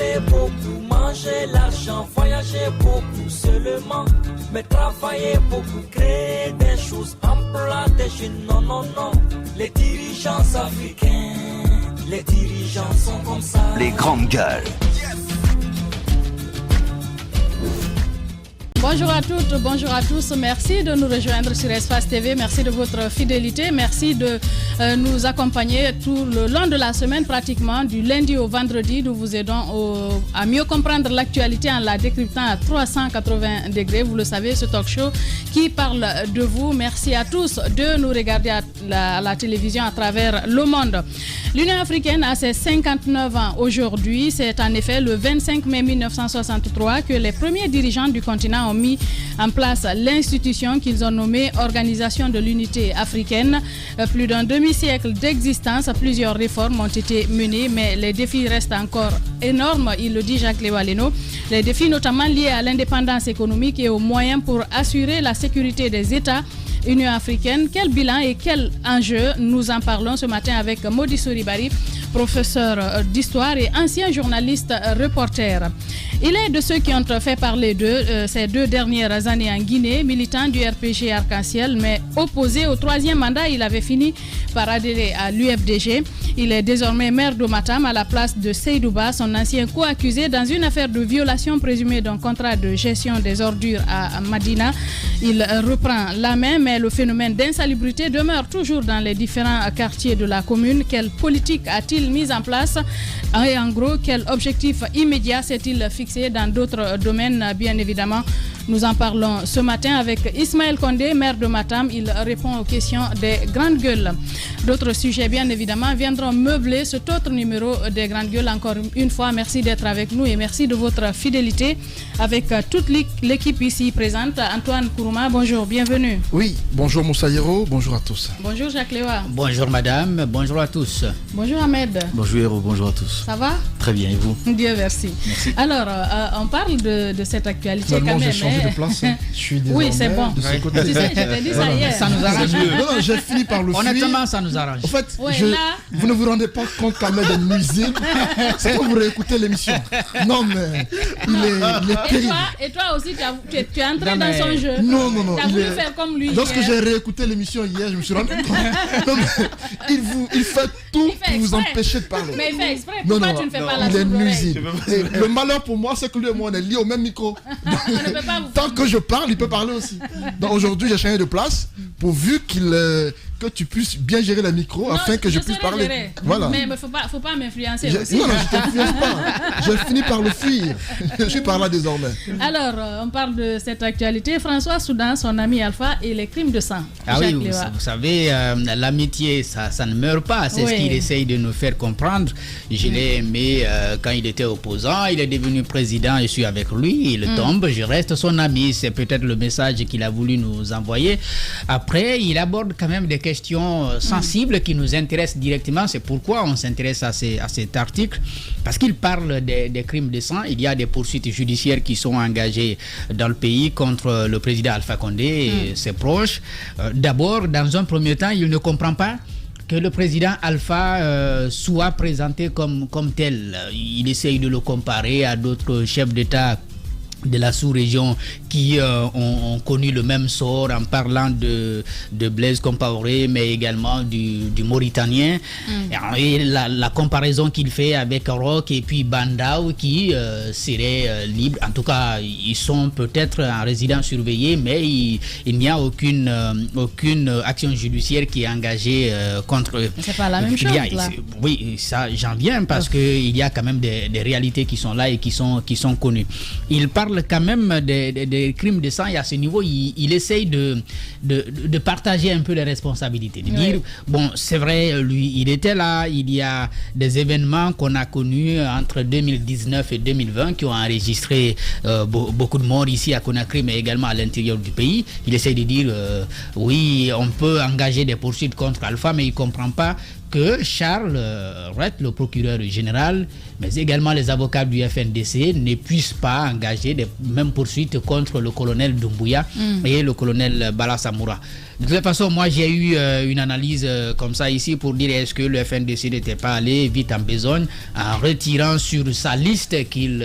parler beaucoup, manger l'argent, voyager beaucoup seulement, mais travailler beaucoup, créer des choses, emploi des jeunes, non, non, non. Les dirigeants africains, les dirigeants sont comme ça. Les grandes gueules. Bonjour à toutes, bonjour à tous. Merci de nous rejoindre sur Espace TV. Merci de votre fidélité. Merci de nous accompagner tout le long de la semaine, pratiquement du lundi au vendredi. Nous vous aidons à mieux comprendre l'actualité en la décryptant à 380 degrés. Vous le savez, ce talk show qui parle de vous. Merci à tous de nous regarder à la télévision à travers le monde. L'Union africaine a ses 59 ans aujourd'hui. C'est en effet le 25 mai 1963 que les premiers dirigeants du continent ont mis en place l'institution qu'ils ont nommée Organisation de l'Unité africaine. Plus d'un demi-siècle d'existence, plusieurs réformes ont été menées, mais les défis restent encore énormes, il le dit Jacques Lévaleno. Les défis notamment liés à l'indépendance économique et aux moyens pour assurer la sécurité des États. Union africaine, quel bilan et quel enjeu? Nous en parlons ce matin avec Modi Souribari, professeur d'histoire et ancien journaliste reporter. Il est de ceux qui ont fait parler d'eux ces 2 dernières années en Guinée, militant du RPG Arc-en-Ciel, mais opposé au 3e mandat, il avait fini par adhérer à l'UFDG. Il est désormais maire de Matam à la place de Seydouba, son ancien co-accusé dans une affaire de violation présumée d'un contrat de gestion des ordures à Madina. Il reprend la main, mais le phénomène d'insalubrité demeure toujours dans les différents quartiers de la commune. Quelle politique a-t-il mis en place? Et en gros, quel objectif immédiat s'est-il fixé dans d'autres domaines? Bien évidemment, nous en parlons ce matin avec Ismaël Condé, maire de Matam. Il répond aux questions des grandes gueules. D'autres sujets, bien évidemment, viendront meubler cet autre numéro des grandes gueules. Encore une fois, merci d'être avec nous et merci de votre fidélité avec toute l'équipe ici présente. Antoine Kourouma, bonjour, bienvenue. Oui, bonjour Moussa Hiro, bonjour à tous. Bonjour Jacques Léwa. Bonjour madame, bonjour à tous. Bonjour Ahmed. Bonjour Hiro, bonjour à tous. Ça va? Très bien, et vous? Dieu merci. Merci. Alors, on parle de cette actualité Finalement, quand même. j'ai changé de place. Je suis désormais Oui, c'est bon. de ce côté. Tu sais, je t'ai dit ça hier. Ça nous arrange. Non, j'ai fini par le fuir. Honnêtement, ça nous arrange. En fait, Ouais, vous ne vous rendez pas compte qu'Ahmed est nuisible. C'est quand vous réécoutez l'émission. Non, mais il est terrible. Et toi aussi, tu es entré dans son jeu. Non. Tu as voulu faire comme lui. Lorsque hier. j'ai réécouté l'émission hier, je me suis rendu compte. Non, mais il fait tout fait pour vous exprès. empêcher de parler. Mais il fait exprès. Pourquoi tu ne fais pas la il est sourde oreille? nuisible. Et le malheur pour moi, c'est que lui et moi, on est liés au même micro. On ne peut pas vous Tant que je parle, il peut parler aussi. Donc aujourd'hui, j'ai changé de place pourvu que tu puisses bien gérer le micro afin que je puisse parler. Gérer. Voilà. Mais il ne faut pas m'influencer aussi. Non, je ne t'influence pas. J'ai fini par le fuir. Je suis par là désormais. Alors, on parle de cette actualité. François Soudan, son ami Alpha et les crimes de sang. Ah Jacques oui, Léwa. vous savez, l'amitié, ça ne meurt pas. C'est ce qu'il essaye de nous faire comprendre. Je l'ai aimé quand il était opposant. Il est devenu président. Je suis avec lui. Il tombe. Je reste son ami. C'est peut-être le message qu'il a voulu nous envoyer. Après, il aborde quand même des questions sensibles qui nous intéressent directement. C'est pourquoi on s'intéresse à cet article. Parce qu'il parle des crimes de sang. Il y a des poursuites judiciaires qui sont engagées dans le pays contre le président Alpha Condé et ses proches. D'abord, dans un premier temps, il ne comprend pas que le président Alpha soit présenté comme tel. Il essaye de le comparer à d'autres chefs d'État de la sous-région qui ont connu le même sort en parlant de Blaise Compaoré, mais également du Mauritanien. Et la comparaison qu'il fait avec Roch et puis Bandao qui seraient libres. En tout cas, ils sont peut-être en résidence surveillée, mais il n'y a aucune action judiciaire qui est engagée contre eux. C'est pas la même chose, là. Oui, ça, j'en viens parce qu'il y a quand même des réalités qui sont là et qui sont connues. Il parle quand même des crimes de sang et à ce niveau, il essaye de partager un peu les responsabilités. De dire, bon, c'est vrai, lui, il était là, il y a des événements qu'on a connus entre 2019 et 2020 qui ont enregistré beaucoup de morts ici à Conakry, mais également à l'intérieur du pays. Il essaye de dire, oui, on peut engager des poursuites contre Alpha, mais il ne comprend pas que Charles Ret, le procureur général, mais également les avocats du FNDC ne puissent pas engager les mêmes poursuites contre le colonel Doumbouya et le colonel Bala Samoura. De toute façon, moi j'ai eu une analyse comme ça ici pour dire est-ce que le FNDC n'était pas allé vite en besogne en retirant sur sa liste qu'il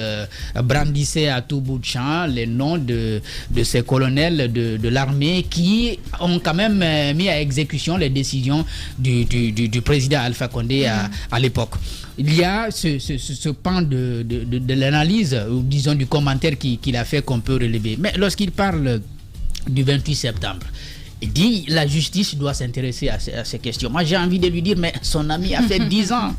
brandissait à tout bout de champ les noms de ces colonels de l'armée qui ont quand même mis à exécution les décisions du président Alpha Condé à l'époque. Il y a ce pan de l'analyse, ou disons du commentaire qu'il a fait qu'on peut relever. Mais lorsqu'il parle du 28 septembre, il dit la justice doit s'intéresser à ces questions. Moi, j'ai envie de lui dire, mais son ami a fait 10 ans.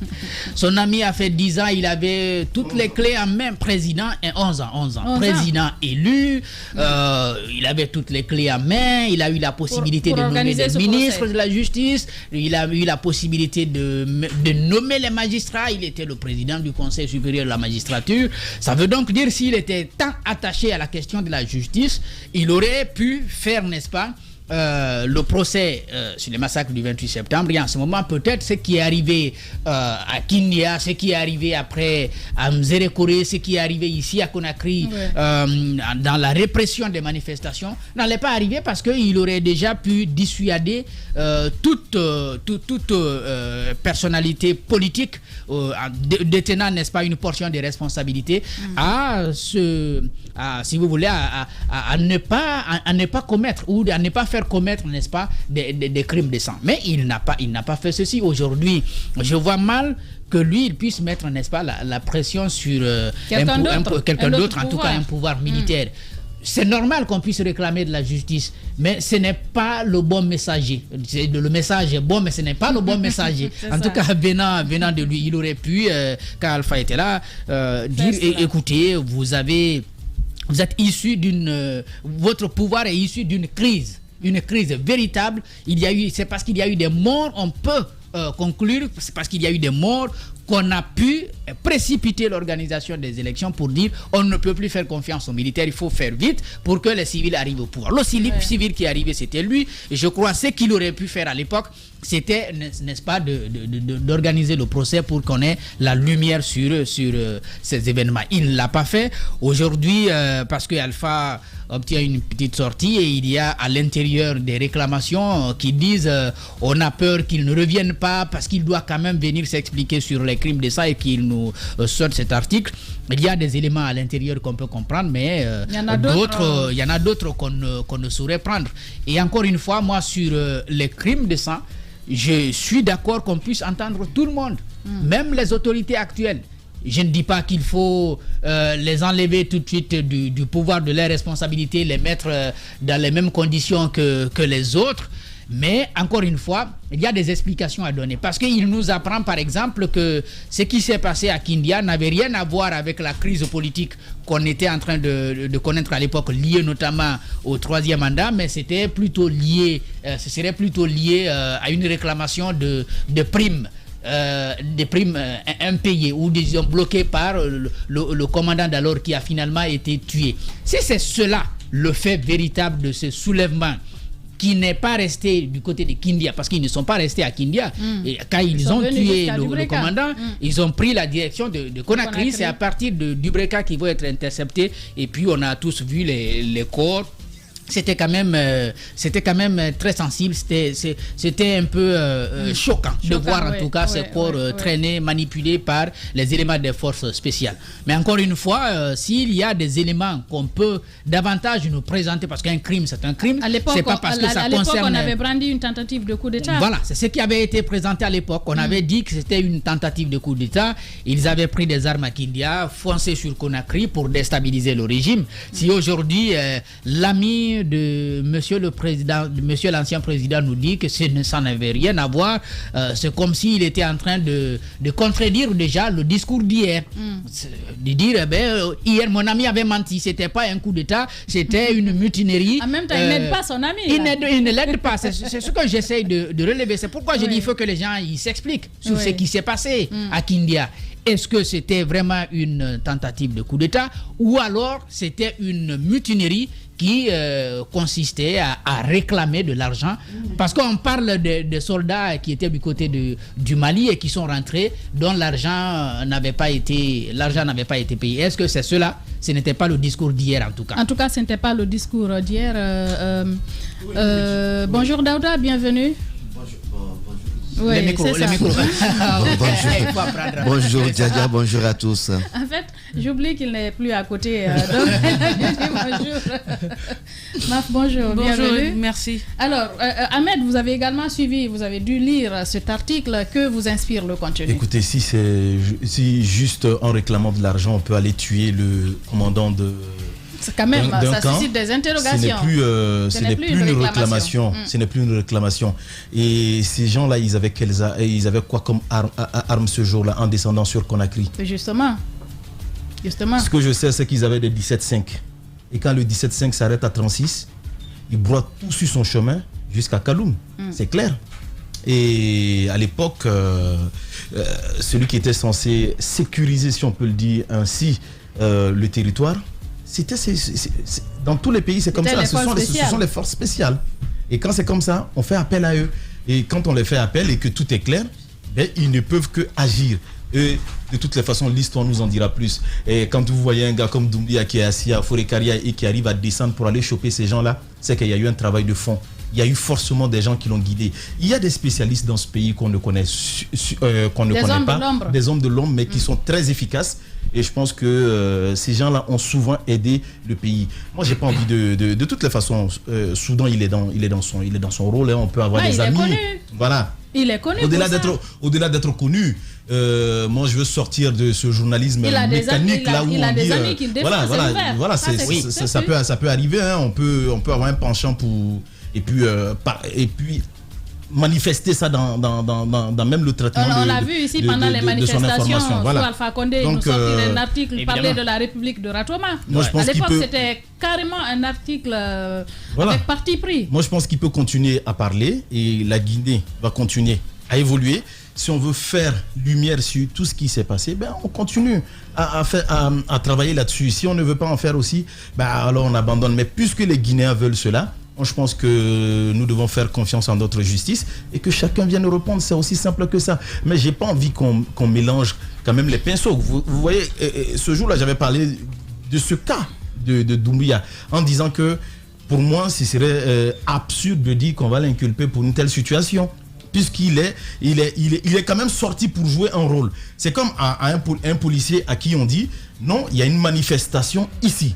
Son ami a fait 10 ans, il avait toutes les clés en main, président, et 11 ans. Président élu, il avait toutes les clés en main, il a eu la possibilité de nommer des ministres de la justice, il a eu la possibilité de nommer les magistrats, il était le président du Conseil supérieur de la magistrature. Ça veut donc dire, s'il était tant attaché à la question de la justice, il aurait pu faire, n'est-ce pas, le procès sur le massacre du 28 septembre. Et en ce moment, peut-être ce qui est arrivé à Kindia, ce qui est arrivé après à Mzerekore, ce qui est arrivé ici à Conakry, dans la répression des manifestations, n'allait pas arriver parce qu'il aurait déjà pu dissuader toute personnalité politique détenant, n'est-ce pas, une portion des responsabilités si vous voulez, à ne pas commettre ou à ne pas faire commettre, n'est-ce pas, des crimes de sang. Mais il n'a pas fait ceci. Aujourd'hui, je vois mal que lui, il puisse mettre, n'est-ce pas, la pression sur quelqu'un d'autre, en tout cas un pouvoir militaire. C'est normal qu'on puisse réclamer de la justice, mais ce n'est pas le bon messager. Le message est bon, mais ce n'est pas le bon messager. En tout cas, venant de lui, il aurait pu, quand Alpha était là, dire, écoutez, vous êtes issu votre pouvoir est issu d'une crise. Une crise véritable. C'est parce qu'il y a eu des morts, on peut conclure, c'est parce qu'il y a eu des morts qu'on a pu précipiter l'organisation des élections pour dire on ne peut plus faire confiance aux militaires, il faut faire vite pour que les civils arrivent au pouvoir. Le civil qui est arrivé, c'était lui. Et je crois ce qu'il aurait pu faire à l'époque, c'était, n'est-ce pas, d'organiser le procès pour qu'on ait la lumière sur ces événements. Il ne l'a pas fait. Aujourd'hui, parce que Alpha obtient une petite sortie et il y a à l'intérieur des réclamations qui disent on a peur qu'il ne revienne pas parce qu'il doit quand même venir s'expliquer sur les crimes de ça et qu'il nous sorte cet article. Il y a des éléments à l'intérieur qu'on peut comprendre, mais il y en a d'autres qu'on ne saurait prendre. Et encore une fois, moi, sur les crimes de sang, je suis d'accord qu'on puisse entendre tout le monde, même les autorités actuelles. Je ne dis pas qu'il faut les enlever tout de suite du pouvoir, de leurs responsabilités, les mettre dans les mêmes conditions que les autres. Mais encore une fois, il y a des explications à donner. Parce qu'il nous apprend par exemple que ce qui s'est passé à Kindia n'avait rien à voir avec la crise politique qu'on était en train de connaître à l'époque, liée notamment au 3e mandat, mais c'était plutôt lié, ce serait plutôt lié à une réclamation de primes. Des primes impayées ou disons bloquées par le commandant d'alors qui a finalement été tué. Si c'est cela le fait véritable de ce soulèvement qui n'est pas resté du côté de Kindia, parce qu'ils ne sont pas restés à Kindia, et quand ils ont tué le commandant, ils ont pris la direction de Conakry. C'est à partir de Dubreka qu'ils vont être interceptés, et puis on a tous vu les corps. C'était quand même très sensible, c'était un peu choquant de voir en tout cas ces corps traînés, manipulés par les éléments des forces spéciales. Mais encore une fois, s'il y a des éléments qu'on peut davantage nous présenter, parce qu'un crime c'est un crime, c'est pas parce que ça concerne... on avait brandi une tentative de coup d'État. Voilà, c'est ce qui avait été présenté à l'époque. On avait dit que c'était une tentative de coup d'État. Ils avaient pris des armes à Kindia, foncé sur Conakry pour déstabiliser le régime. Si aujourd'hui l'ami de monsieur le président, monsieur l'ancien président nous dit que ça n'avait rien à voir, c'est comme s'il était en train de contredire déjà le discours d'hier, de dire hier mon ami avait menti, c'était pas un coup d'État, c'était une mutinerie. En même temps, il n'aide pas son ami. Il ne l'aide pas, c'est ce que j'essaye de relever. C'est pourquoi je dis il faut que les gens s'expliquent sur ce qui s'est passé à Kindia. Est-ce que c'était vraiment une tentative de coup d'État ou alors c'était une mutinerie qui consistait à réclamer de l'argent. Parce qu'on parle de soldats qui étaient du côté du Mali et qui sont rentrés, dont l'argent n'avait pas été payé. Est-ce que c'est cela? Ce n'était pas le discours d'hier en tout cas. En tout cas, ce n'était pas le discours d'hier. Bonjour Daouda, bienvenue. Oui, les micros. Bonjour Djadia, bonjour à tous. En fait, j'oublie qu'il n'est plus à côté. Donc, bonjour. Maf, bonjour, bienvenue. Merci. Alors, Ahmed, vous avez également suivi, vous avez dû lire cet article. Que vous inspire le contenu? Écoutez, si juste en réclamant de l'argent, on peut aller tuer le commandant de... Quand même, ça suscite des interrogations. Ce n'est plus une réclamation. Ce n'est plus une réclamation. Et ces gens-là, ils avaient quoi comme arme ce jour-là en descendant sur Conakry? Justement. Ce que je sais, c'est qu'ils avaient des 17,5. Et quand le 17,5 s'arrête à 36, ils broient tout sur son chemin jusqu'à Kaloum. C'est clair. Et à l'époque, celui qui était censé sécuriser, si on peut le dire ainsi, le territoire, dans tous les pays, c'est comme ça. Ce sont les forces spéciales. Et quand c'est comme ça, on fait appel à eux. Et quand on les fait appel et que tout est clair, ben, ils ne peuvent que agir. Et de toutes les façons, l'histoire nous en dira plus. Et quand vous voyez un gars comme Doumbia qui est assis à Forécaria et qui arrive à descendre pour aller choper ces gens-là, c'est qu'il y a eu un travail de fond. Il y a eu forcément des gens qui l'ont guidé. Il y a des spécialistes dans ce pays qu'on ne connaît, pas, des hommes de l'ombre, mais qui sont très efficaces. Et je pense que ces gens-là ont souvent aidé le pays. Moi, j'ai pas envie de toutes les façons. Soudan, il est dans son rôle. Hein, on peut avoir des amis. Voilà. Il est connu. Au-delà d'être connu. Moi, je veux sortir de ce journalisme mécanique là où il a des amis qui le défendent. Voilà, ça peut arriver. Hein, on peut avoir un penchant pour et puis manifester ça dans même le traitement on l'a vu ici pendant les manifestations sous Alpha Condé. Donc, nous sortir un article parler de la République de Ratoma. À l'époque, c'était carrément un article avec parti pris. Moi, je pense qu'il peut continuer à parler et la Guinée va continuer à évoluer. Si on veut faire lumière sur tout ce qui s'est passé, ben on continue à travailler là-dessus. Si on ne veut pas en faire aussi, ben alors on abandonne. Mais puisque les Guinéens veulent cela, je pense que nous devons faire confiance en notre justice et que chacun vienne répondre. C'est aussi simple que ça. Mais j'ai pas envie qu'on mélange quand même les pinceaux. Vous voyez, ce jour-là, j'avais parlé de ce cas de Doumbia en disant que pour moi, ce serait absurde de dire qu'on va l'inculper pour une telle situation. Puisqu'il est quand même sorti pour jouer un rôle. C'est comme un policier à qui on dit non, il y a une manifestation ici.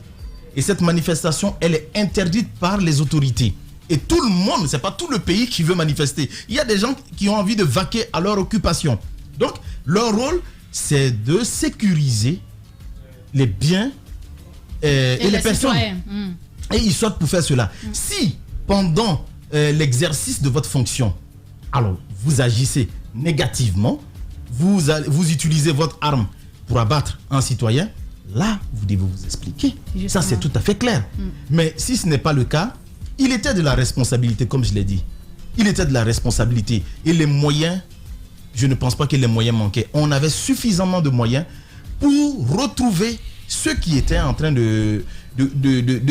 Et cette manifestation, elle est interdite par les autorités. Et tout le monde, c'est pas tout le pays qui veut manifester. Il y a des gens qui ont envie de vaquer à leur occupation. Donc, leur rôle, c'est de sécuriser les biens et les personnes. Et ils sortent pour faire cela. Si, pendant l'exercice de votre fonction, alors vous agissez négativement, vous utilisez votre arme pour abattre un citoyen, là, vous devez vous expliquer. Justement. Ça, c'est tout à fait clair. Mais si ce n'est pas le cas, il était de la responsabilité, comme je l'ai dit. Il était de la responsabilité. Et les moyens, je ne pense pas que les moyens manquaient. On avait suffisamment de moyens pour retrouver ceux qui étaient en train de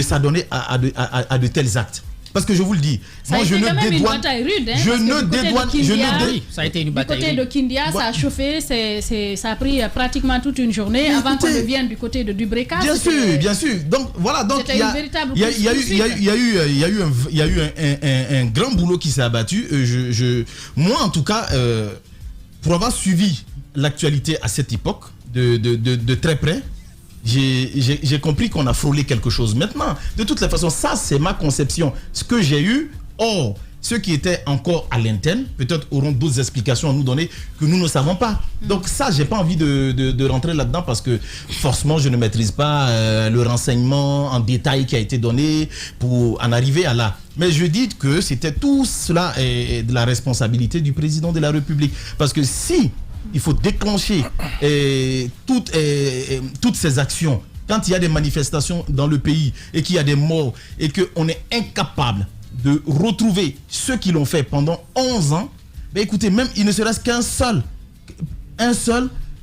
s'adonner à de tels actes. Parce que je vous le dis, moi je ne dédouane. Ça a été une bataille. Du côté de Kindia, ça a chauffé, ça a pris pratiquement toute une journée avant qu'on ne vienne du côté de Dubreka. Bien sûr. Donc voilà, donc il y a eu un grand boulot qui s'est abattu. Moi en tout cas, pour avoir suivi l'actualité à cette époque de très près, j'ai compris qu'on a frôlé quelque chose. Maintenant, de toutes les façons, ça c'est ma conception. Ce que j'ai eu, ceux qui étaient encore à l'interne, peut-être auront d'autres explications à nous donner que nous ne savons pas. Donc ça, j'ai pas envie de rentrer là-dedans parce que forcément, je ne maîtrise pas le renseignement en détail qui a été donné pour en arriver à là. Mais je dis que c'était tout cela est de la responsabilité du président de la République. Parce que si il faut déclencher toutes ces actions. Quand il y a des manifestations dans le pays et qu'il y a des morts et qu'on est incapable de retrouver ceux qui l'ont fait pendant 11 ans, ben écoutez, même il ne serait-ce qu'un seul,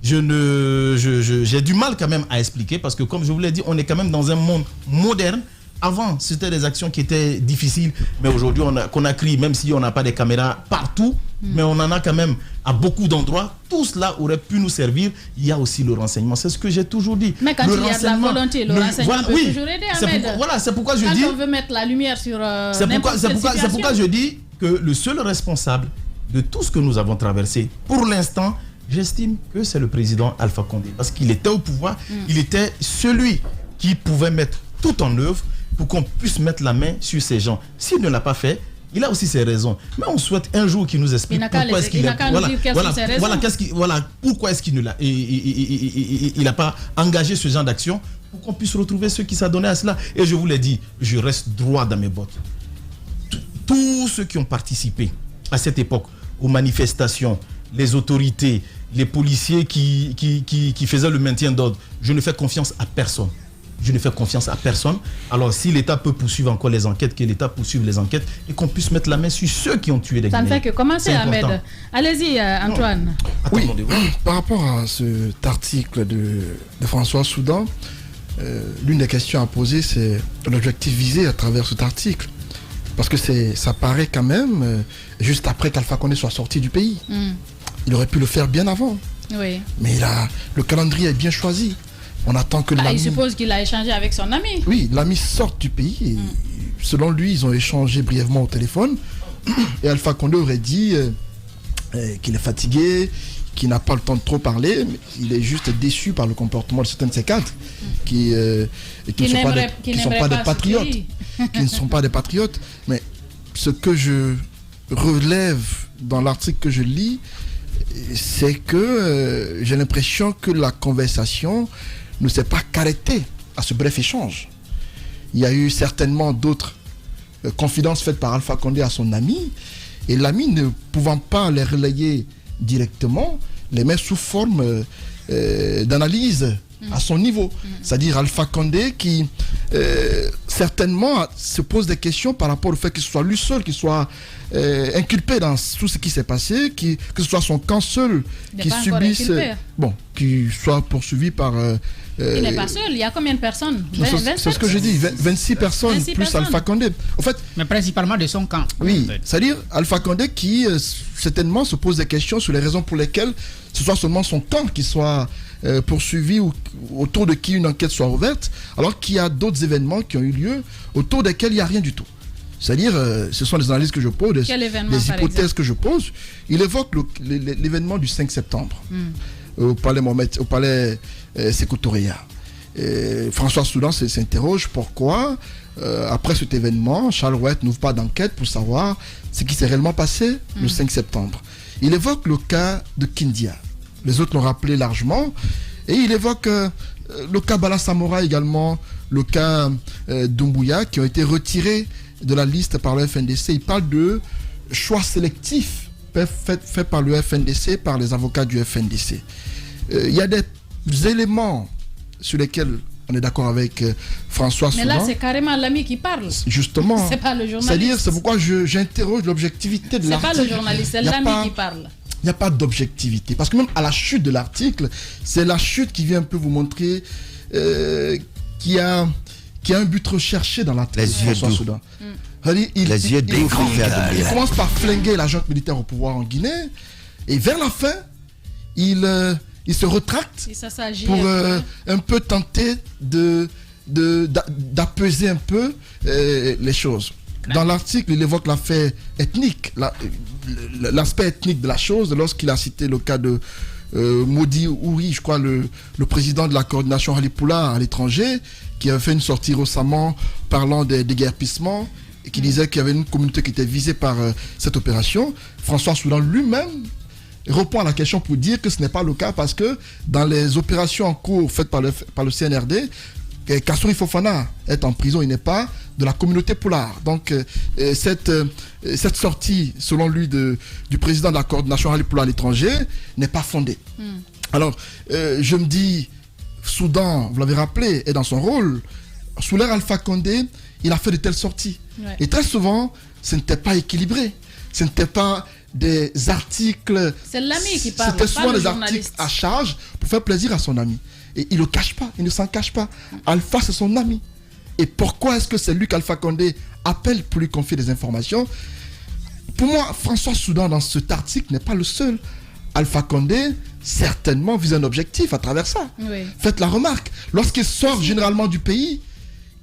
j'ai du mal quand même à expliquer parce que comme je vous l'ai dit, on est quand même dans un monde moderne Avant, c'était des actions qui étaient difficiles, mais aujourd'hui, Conakry, même si on n'a pas de caméras partout, mais on en a quand même à beaucoup d'endroits. Tout cela aurait pu nous servir. Il y a aussi le renseignement. C'est ce que j'ai toujours dit. Mais quand il y a de la volonté, le renseignement peut toujours aider, Ahmed. C'est pourquoi je dis... Quand on veut mettre la lumière sur n'importe quelle situation. C'est pourquoi je dis que le seul responsable de tout ce que nous avons traversé, pour l'instant, j'estime que c'est le président Alpha Condé. Parce qu'il était au pouvoir, il était celui qui pouvait mettre tout en œuvre pour qu'on puisse mettre la main sur ces gens. S'il ne l'a pas fait, il a aussi ses raisons. Mais on souhaite un jour qu'il nous explique pourquoi est-ce qu'il a... pourquoi est-ce qu'il n'a pas engagé ce genre d'action pour qu'on puisse retrouver ceux qui s'adonnaient à cela. Et je vous l'ai dit, je reste droit dans mes bottes. Tous ceux qui ont participé à cette époque aux manifestations, les autorités, les policiers qui faisaient le maintien d'ordre, je ne fais confiance à personne. Je ne fais confiance à personne. Alors, si l'État peut poursuivre encore les enquêtes, que l'État poursuive les enquêtes et qu'on puisse mettre la main sur ceux qui ont tué des Guinéens. Ça ne fait que commencer, Ahmed. Allez-y, Antoine. Oui, par rapport à cet article de François Soudan, l'une des questions à poser, c'est l'objectif visé à travers cet article. Parce que ça paraît quand même juste après qu'Alpha Condé soit sorti du pays. Il aurait pu le faire bien avant. Oui. Mais le calendrier est bien choisi. On attend que l'ami... Il suppose qu'il a échangé avec son ami. Oui, l'ami sorte du pays. Et selon lui, ils ont échangé brièvement au téléphone. Et Alpha Condé aurait dit qu'il est fatigué, qu'il n'a pas le temps de trop parler. Mais il est juste déçu par le comportement de certains de ses cadres qui ne sont pas des patriotes. Qui ne sont pas des patriotes. Mais ce que je relève dans l'article que je lis, c'est que j'ai l'impression que la conversation ne s'est pas arrêtée à ce bref échange. Il y a eu certainement d'autres confidences faites par Alpha Condé à son ami, et l'ami ne pouvant pas les relayer directement, les met sous forme d'analyse à son niveau. C'est-à-dire Alpha Condé qui certainement se pose des questions par rapport au fait que ce soit lui seul qui soit inculpé dans tout ce qui s'est passé, que ce soit son camp seul qui subisse, qui soit poursuivi par... il n'est pas seul, il y a combien de personnes? C'est ce que je dis, 26 personnes plus Alpha Condé. En fait, mais principalement de son camp. Oui, c'est-à-dire Alpha Condé qui certainement se pose des questions sur les raisons pour lesquelles ce soit seulement son camp qui soit poursuivi ou autour de qui une enquête soit ouverte, alors qu'il y a d'autres événements qui ont eu lieu autour desquels il n'y a rien du tout. C'est-à-dire, ce sont des analyses que je pose, des hypothèses que je pose. Il évoque l'événement du 5 septembre au palais Sékou Touré. François Soudan s'interroge pourquoi, après cet événement, Charles Ouët n'ouvre pas d'enquête pour savoir ce qui s'est réellement passé le 5 septembre. Il évoque le cas de Kindia. Les autres l'ont rappelé largement. Et il évoque le cas Bala Samora également, le cas Doumbouya, qui ont été retirés de la liste par le FNDC. Il parle de choix sélectifs faits par le FNDC, par les avocats du FNDC. Il y a des éléments sur lesquels on est d'accord avec François Soudan. Mais là, c'est carrément l'ami qui parle. Justement. C'est pas le journaliste. C'est-à-dire, c'est pourquoi j'interroge l'objectivité de l'article. C'est pas le journaliste, c'est l'ami qui parle. Il n'y a pas d'objectivité. Parce que même à la chute de l'article, c'est la chute qui vient un peu vous montrer qu'il y a un but recherché dans l'article de François Soudan. Il commence par flinguer la junte militaire au pouvoir en Guinée. Et vers la fin, il se retracte pour un peu tenter d'apaiser un peu les choses. Dans l'article, il évoque l'affaire ethnique, l'aspect ethnique de la chose, lorsqu'il a cité le cas de Modi Ouri, je crois, le président de la coordination Halipoula à l'étranger, qui a fait une sortie récemment parlant des déguerpissements et qui disait qu'il y avait une communauté qui était visée par cette opération. François Soudan lui-même répond à la question pour dire que ce n'est pas le cas parce que dans les opérations en cours faites par le CNRD, Kassouri Fofana est en prison, il n'est pas de la communauté Poulard. Donc cette sortie, selon lui, du président de la coordination Halipoula à l'étranger n'est pas fondée. Alors, je me dis, Soudan, vous l'avez rappelé, est dans son rôle. Sous l'ère Alpha Condé, il a fait de telles sorties. Ouais. Et très souvent, ce n'était pas équilibré. Ce n'était pas des articles... C'est l'ami qui parle, c'était souvent des articles à charge pour faire plaisir à son ami. Et il ne le cache pas, il ne s'en cache pas. Alpha, c'est son ami. Et pourquoi est-ce que c'est lui qu'Alpha Condé appelle pour lui confier des informations? Pour moi, François Soudan, dans cet article, n'est pas le seul. Alpha Condé, certainement, vise un objectif à travers ça. Oui. Faites la remarque. Lorsqu'il sort généralement du pays,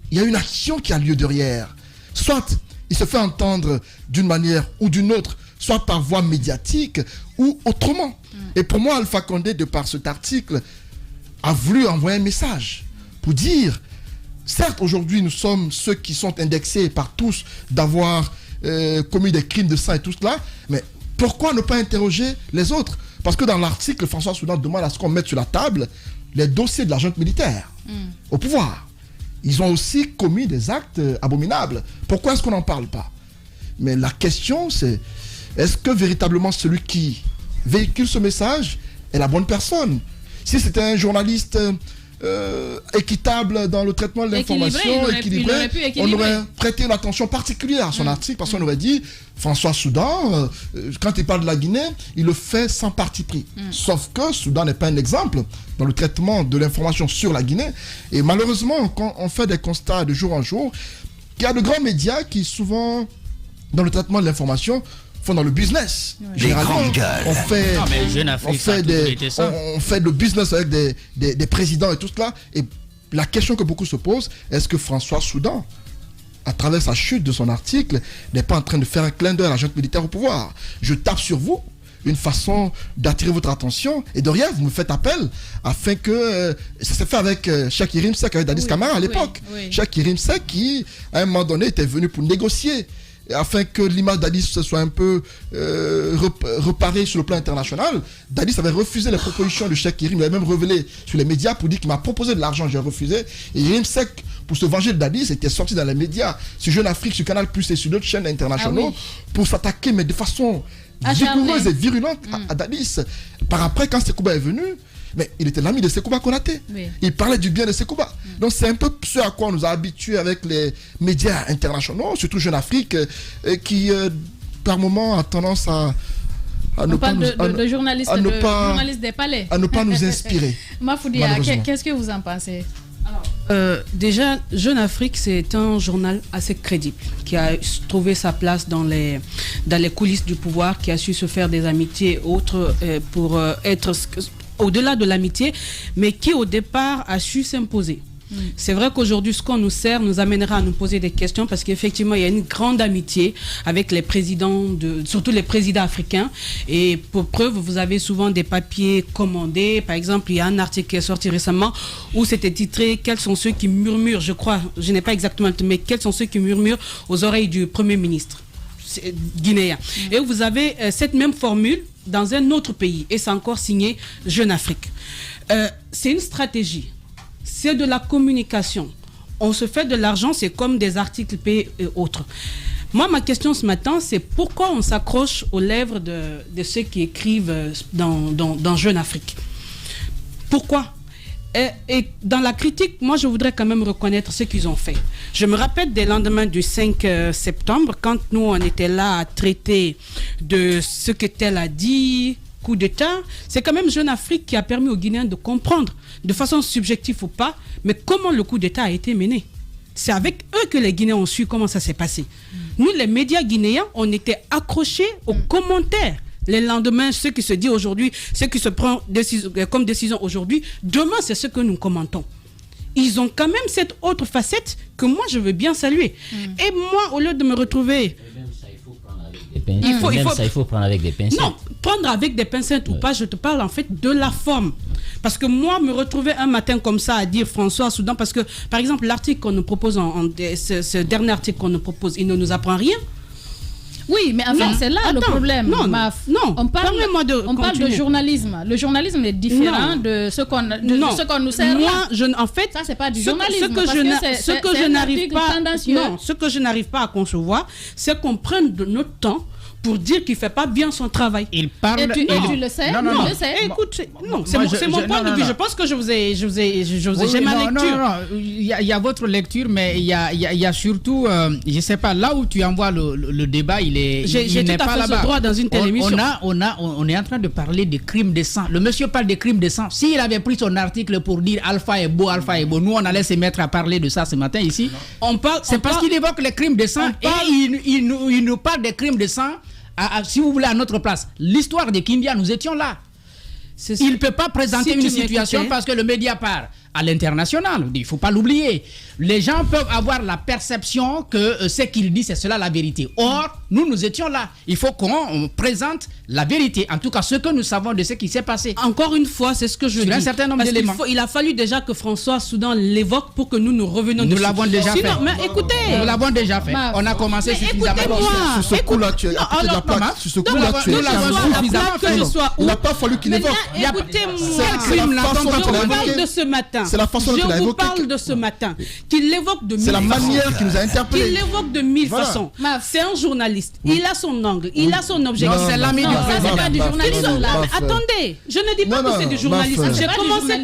il y a une action qui a lieu derrière. Soit il se fait entendre d'une manière ou d'une autre, soit par voie médiatique ou autrement. Et pour moi, Alpha Condé, de par cet article, a voulu envoyer un message pour dire, certes, aujourd'hui, nous sommes ceux qui sont indexés par tous d'avoir commis des crimes de sang et tout cela, mais pourquoi ne pas interroger les autres? Parce que dans l'article, François Soudan demande à ce qu'on mette sur la table les dossiers de la junte militaire au pouvoir. Ils ont aussi commis des actes abominables. Pourquoi est-ce qu'on n'en parle pas? Mais la question, c'est, est-ce que véritablement celui qui véhicule ce message est la bonne personne? Si c'était un journaliste équitable dans le traitement de l'information, équilibré, on aurait prêté une attention particulière à son article, parce qu'on aurait dit, François Soudan, quand il parle de la Guinée, il le fait sans parti pris. Sauf que Soudan n'est pas un exemple dans le traitement de l'information sur la Guinée. Et malheureusement, quand on fait des constats de jour en jour, qu'il y a de grands médias qui, souvent, dans le traitement de l'information, font dans le business. Généralement, on fait le business avec des présidents et tout cela. Et la question que beaucoup se posent, est-ce que François Soudan, à travers sa chute de son article, n'est pas en train de faire un clin d'œil à la junte militaire au pouvoir? Je tape sur vous, une façon d'attirer votre attention, et de rien, vous me faites appel, afin que... ça s'est fait avec Cheikh Yérim Seck, avec Dadis Camara à l'époque. Cheikh Yérim Seck qui, à un moment donné, était venu pour négocier, afin que l'image d'Addis soit un peu reparée sur le plan international. Dadis avait refusé les propositions de Cheikh Yérim. Il avait même révélé sur les médias pour dire qu'il m'a proposé de l'argent, j'ai refusé. Et Yérim Seck, pour se venger de Dadis, était sorti dans les médias, sur Jeune Afrique, sur Canal+, et sur d'autres chaînes internationales, pour s'attaquer, mais de façon vigoureuse et virulente à Dadis. Par après, quand Sekouba est venu, mais il était l'ami de Sekouba Konaté. Il parlait du bien de Sekouba. Donc c'est un peu ce à quoi on nous a habitués avec les médias internationaux, surtout Jeune Afrique, qui par moment a tendance à ne pas nous journalistes des palais. À ne pas nous inspirer. Mafoudia, qu'est-ce que vous en pensez? Déjà, Jeune Afrique, c'est un journal assez crédible qui a trouvé sa place dans les coulisses du pouvoir, qui a su se faire des amitiés autres pour être au-delà de l'amitié, mais qui au départ a su s'imposer. C'est vrai qu'aujourd'hui, ce qu'on nous sert nous amènera à nous poser des questions, parce qu'effectivement, il y a une grande amitié avec les présidents, surtout les présidents africains. Et pour preuve, vous avez souvent des papiers commandés. Par exemple, il y a un article qui est sorti récemment où c'était titré « Quels sont ceux qui murmurent ?» Je crois, je n'ai pas exactement, mais « Quels sont ceux qui murmurent aux oreilles du Premier ministre guinéen ?» Et vous avez cette même formule dans un autre pays, et c'est encore signé Jeune Afrique. C'est une stratégie. C'est de la communication. On se fait de l'argent, c'est comme des articles payés et autres. Moi, ma question ce matin, c'est pourquoi on s'accroche aux lèvres de ceux qui écrivent dans Jeune Afrique? Pourquoi? Et dans la critique, moi, je voudrais quand même reconnaître ce qu'ils ont fait. Je me rappelle des lendemains du 5 septembre, quand nous, on était là à traiter de ce que tel a dit, coup d'État, c'est quand même Jeune Afrique qui a permis aux Guinéens de comprendre, de façon subjective ou pas, mais comment le coup d'État a été mené. C'est avec eux que les Guinéens ont su comment ça s'est passé. Nous, les médias guinéens, on était accrochés aux commentaires. Les lendemains, ce qui se dit aujourd'hui, ce qui se prend comme décision aujourd'hui, demain, c'est ce que nous commentons. Ils ont quand même cette autre facette que moi, je veux bien saluer. Et moi, au lieu de me retrouver... Il faut prendre avec des pincettes. Non, prendre avec des pincettes ou pas, je te parle en fait de la forme. Parce que moi, me retrouver un matin comme ça à dire François Soudan, parce que, par exemple, l'article qu'on nous propose, ce dernier article qu'on nous propose, il ne nous apprend rien. Oui, mais enfin, c'est là le problème. Non, on parle de journalisme. Le journalisme est différent de ce qu'on nous sert. Moi, en fait, ça, c'est pas du journalisme. Ce que je n'arrive pas à concevoir, c'est qu'on prenne de notre temps pour dire qu'il ne fait pas bien son travail. Il parle... Et tu le sais? Non. Je sais. Écoute, c'est mon point de vue. Je pense que j'ai ma lecture. Non. Il y a votre lecture, mais il y a surtout, je ne sais pas, là où tu envoies le débat, il n'est pas là-bas. Ce droit dans une telle émission. On est en train de parler des crimes de sang. Le monsieur parle des crimes de sang. S'il avait pris son article pour dire Alpha est beau, nous on allait se mettre à parler de ça ce matin ici. C'est parce qu'il évoque les crimes de sang et il nous parle des crimes de sang. Si vous voulez, à notre place. L'histoire de Kindia, nous étions là. Il ne peut pas présenter une situation parce que le média part à l'international. Il ne faut pas l'oublier. Les gens peuvent avoir la perception que ce qu'il dit, c'est cela la vérité. Or, nous étions là. Il faut qu'on présente la vérité. En tout cas, ce que nous savons de ce qui s'est passé. Encore une fois, c'est ce que je dis. Un certain nombre d'éléments. Il a fallu déjà que François Soudan l'évoque pour que nous revenions dessus. Nous l'avons déjà fait. Mais écoutez. Nous l'avons déjà fait. On a commencé suffisamment. Écoutez-moi. Sur ce coup-là, tu es à côté de la plaque. Sur ce coup-là, tu es Il n'a pas fallu qu'il évoque. Écoutez-moi. Je parle de ce matin. C'est la façon qu'il a évoqué. Je vous parle de ce matin. Qu'il l'évoque de 1000 façons. C'est la manière qui nous a interpellés. Il l'évoque de 1000 façons. C'est un journaliste. Il a son angle. Il a son objectif. C'est l'ami du Ça, c'est pas du journalisme, là. Attendez, je ne dis pas que c'est du journalisme. J'ai commencé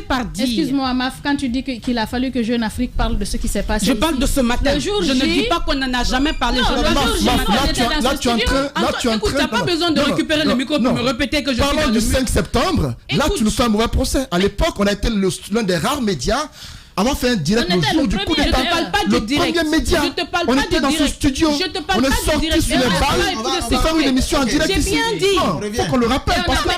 par dire. Excuse-moi, Maf, quand tu dis qu'il a fallu que Jeune Afrique parle de ce qui s'est passé. Je parle de ce matin. Je ne dis pas qu'on n'en a jamais parlé. Là, tu es en train. Écoute, tu n'as pas besoin de récupérer le micro pour me répéter que je suis Parlons du 5 septembre. Là, tu nous fais un mauvais procès. À l'époque, on a été l'un des rares médias avoir fait un direct le jour du coup d'État. Le premier média. On était dans ce studio. On est sorti sur les balles pour faire une émission en direct ici. J'ai bien dit. Il faut qu'on le rappelle parce que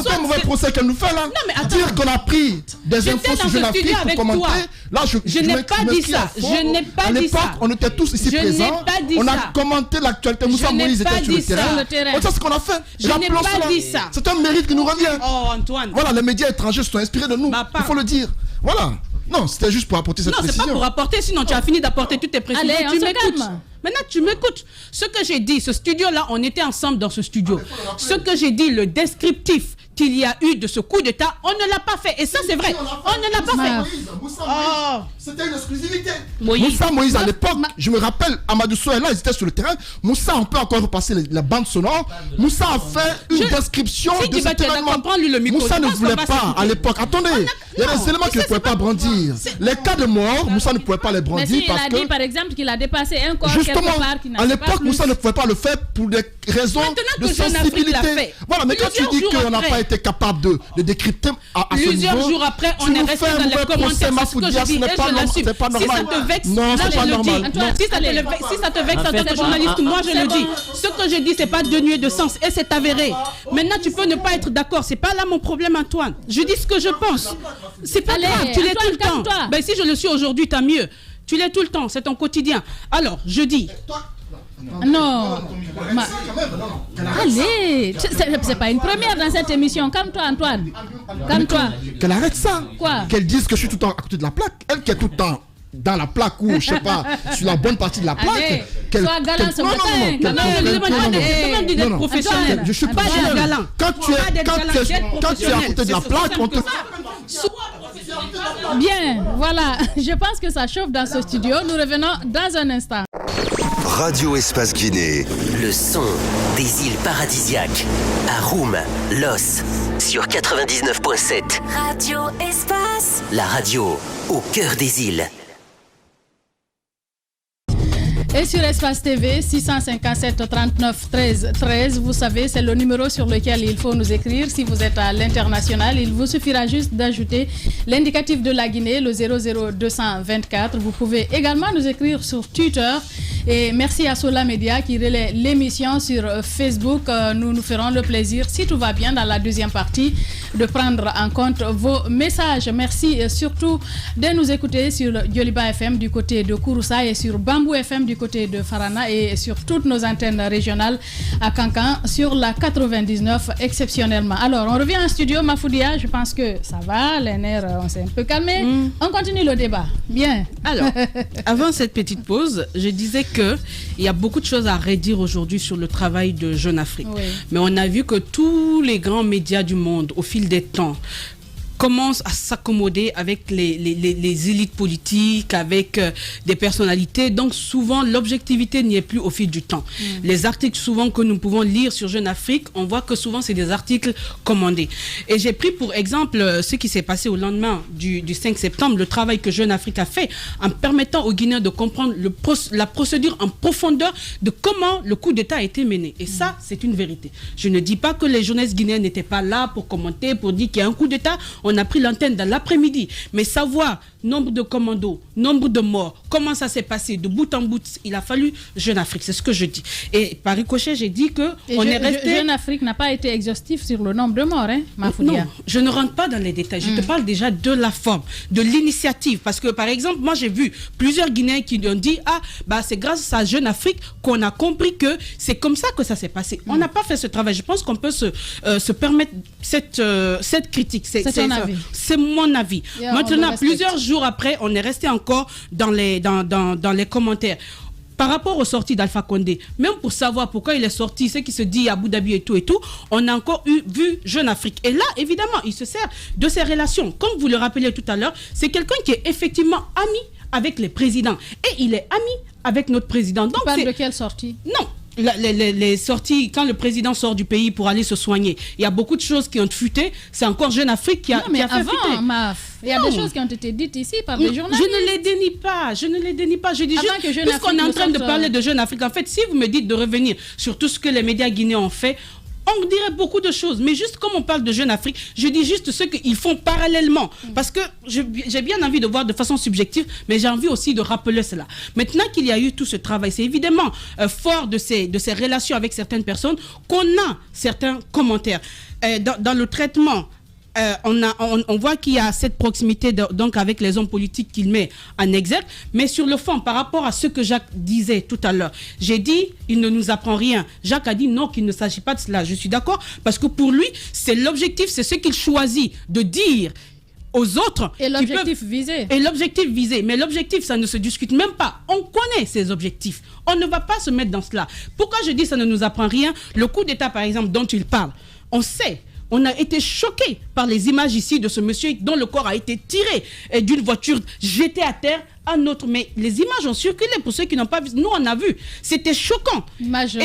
c'est un mauvais procès qu'elle nous fait là. Dire qu'on a pris des infos sur Jeune Afrique pour commenter. Là, je n'ai pas dit ça. Je n'ai pas dit ça. À l'époque, on était tous ici présents. On a commenté l'actualité. Moussa Moïse était sur le terrain. C'est ce qu'on a fait. Je n'ai pas dit ça. C'est un mérite qui nous revient. Oh, Antoine. Voilà, les médias étrangers sont inspirés de nous. Il faut le dire. Voilà. Non, c'était juste pour apporter cette précision. Non, c'est pas pour apporter, sinon tu as fini d'apporter toutes tes précisions. Allez, tu m'écoutes. Maintenant, tu m'écoutes. Ce que j'ai dit, ce studio-là, on était ensemble dans ce studio. Ce que j'ai dit, le descriptif qu'il y a eu de ce coup d'État, on ne l'a pas fait. Et ça, c'est vrai. On ne l'a pas fait. C'était une exclusivité. Moussa Moïse, à l'époque, je me rappelle, Amadou Sow et là, ils étaient sur le terrain. Moussa, on peut encore repasser la bande sonore. Moussa a fait une description de cet événement. Moussa ne voulait pas, à l'époque. Attendez, il y a des éléments qu'il ne pouvait pas brandir. Les cas de mort, Moussa ne pouvait pas les brandir parce que... il a dit, par exemple, qu'il a dépassé un corps quelque part qui n'a pas... à l'époque, Moussa ne pouvait pas le faire pour des raisons de sensibilité. Voilà, mais quand tu dis qu'on n'a pas été capable de décrypter à ce niveau... Plusieurs jours après, on est resté dans les commentaires. C'est ce que je dis et je l'assume. Si ça te vexe, non, c'est pas normal. Si ça te vexe en tant que journaliste, moi je le dis. Ce que je dis, c'est pas dénué de sens et c'est avéré. Maintenant, tu peux ne pas être d'accord. C'est pas là mon problème, Antoine. Je dis ce que je pense. C'est pas grave. Tu l'es tout le temps. Ben si je le suis aujourd'hui, tant mieux. Tu l'es tout le temps. C'est ton quotidien. Alors, je dis. Non. Allez, c'est pas une première dans cette émission. Calme-toi, Antoine. Calme-toi. Qu'elle arrête ça. Quoi? Qu'elle dise que je suis tout le temps à côté de la plaque. Elle qui est tout le temps dans la plaque ou, je sais pas, sur la bonne partie de la plaque. Sois galant ce matin. Demande d'être professionnel. Je suis pas galant. Quand tu es à côté de la plaque, on te... Bien, voilà. Je pense que ça chauffe dans ce studio. Nous revenons dans un instant. Radio Espace Guinée. Le son des îles paradisiaques. À Roum, Los, sur 99.7. Radio Espace. La radio au cœur des îles. Et sur Espace TV, 657 39 13 13, vous savez, c'est le numéro sur lequel il faut nous écrire. Si vous êtes à l'international, il vous suffira juste d'ajouter l'indicatif de la Guinée, le 00224. Vous pouvez également nous écrire sur Twitter. Et merci à Sola Media qui relaie l'émission sur Facebook. Nous nous ferons le plaisir, si tout va bien dans la deuxième partie, de prendre en compte vos messages. Merci surtout de nous écouter sur Yoliba FM du côté de Kouroussa et sur Bambou FM du côté de Farana et sur toutes nos antennes régionales à Kankan sur la 99 exceptionnellement. Alors, on revient en studio, Mafoudia, je pense que ça va, les nerfs, on s'est un peu calmé. On continue le débat. Bien. Alors, avant cette petite pause, je disais qu'il y a beaucoup de choses à redire aujourd'hui sur le travail de Jeune Afrique. Oui. Mais on a vu que tous les grands médias du monde, au fil des temps, commence à s'accommoder avec les élites politiques, avec des personnalités. Donc souvent, l'objectivité n'y est plus au fil du temps. Les articles souvent que nous pouvons lire sur Jeune Afrique, on voit que souvent c'est des articles commandés. Et j'ai pris pour exemple ce qui s'est passé au lendemain du 5 septembre, le travail que Jeune Afrique a fait en permettant aux Guinéens de comprendre la procédure en profondeur de comment le coup d'État a été mené. Et ça, c'est une vérité. Je ne dis pas que les jeunesses guinéennes n'étaient pas là pour commenter, pour dire qu'il y a un coup d'État. On a pris l'antenne dans l'après-midi. Mais savoir nombre de commandos, nombre de morts, comment ça s'est passé de bout en bout, il a fallu Jeune Afrique. C'est ce que je dis. Et par ricochet, j'ai dit que on est resté... Jeune Afrique n'a pas été exhaustif sur le nombre de morts, hein, Mafoudia. Non, je ne rentre pas dans les détails. Je te parle déjà de la forme, de l'initiative. Parce que, par exemple, moi, j'ai vu plusieurs Guinéens qui ont dit c'est grâce à Jeune Afrique qu'on a compris que c'est comme ça que ça s'est passé. On n'a pas fait ce travail. Je pense qu'on peut se permettre cette critique. C'est mon avis. Maintenant, plusieurs jours après, on est resté encore dans les commentaires. Par rapport aux sorties d'Alpha Condé, même pour savoir pourquoi il est sorti, ce qui se dit à Abu Dhabi et tout, on a encore vu Jeune Afrique. Et là, évidemment, il se sert de ses relations. Comme vous le rappelez tout à l'heure, c'est quelqu'un qui est effectivement ami avec les présidents. Et il est ami avec notre président. Donc, tu parles de quelle sortie? Non. Les sorties, quand le président sort du pays pour aller se soigner, il y a beaucoup de choses qui ont fuité. C'est encore Jeune Afrique qui a fait fuiter. Il y a des choses qui ont été dites ici par des journalistes. Je ne les dénie pas. Je dis juste, puisqu'on est en train de parler de Jeune Afrique, en fait, si vous me dites de revenir sur tout ce que les médias guinéens ont fait, on dirait beaucoup de choses, mais juste comme on parle de Jeune Afrique, je dis juste ce qu'ils font parallèlement. Parce que j'ai bien envie de voir de façon subjective, mais j'ai envie aussi de rappeler cela. Maintenant qu'il y a eu tout ce travail, c'est évidemment fort de ces relations avec certaines personnes qu'on a certains commentaires. Dans le traitement, on voit qu'il y a cette proximité donc avec les hommes politiques qu'il met en exergue, mais sur le fond, par rapport à ce que Jacques disait tout à l'heure, j'ai dit, il ne nous apprend rien. Jacques a dit non, qu'il ne s'agit pas de cela. Je suis d'accord, parce que pour lui, c'est l'objectif, c'est ce qu'il choisit de dire aux autres. Et l'objectif visé. Et l'objectif visé. Mais l'objectif, ça ne se discute même pas. On connaît ces objectifs. On ne va pas se mettre dans cela. Pourquoi je dis ça ne nous apprend rien? Le coup d'État, par exemple, dont il parle, on sait. On a été choqués par les images ici de ce monsieur dont le corps a été tiré d'une voiture jetée à terre à notre. Mais les images ont circulé pour ceux qui n'ont pas vu. Nous, on a vu. C'était choquant. Image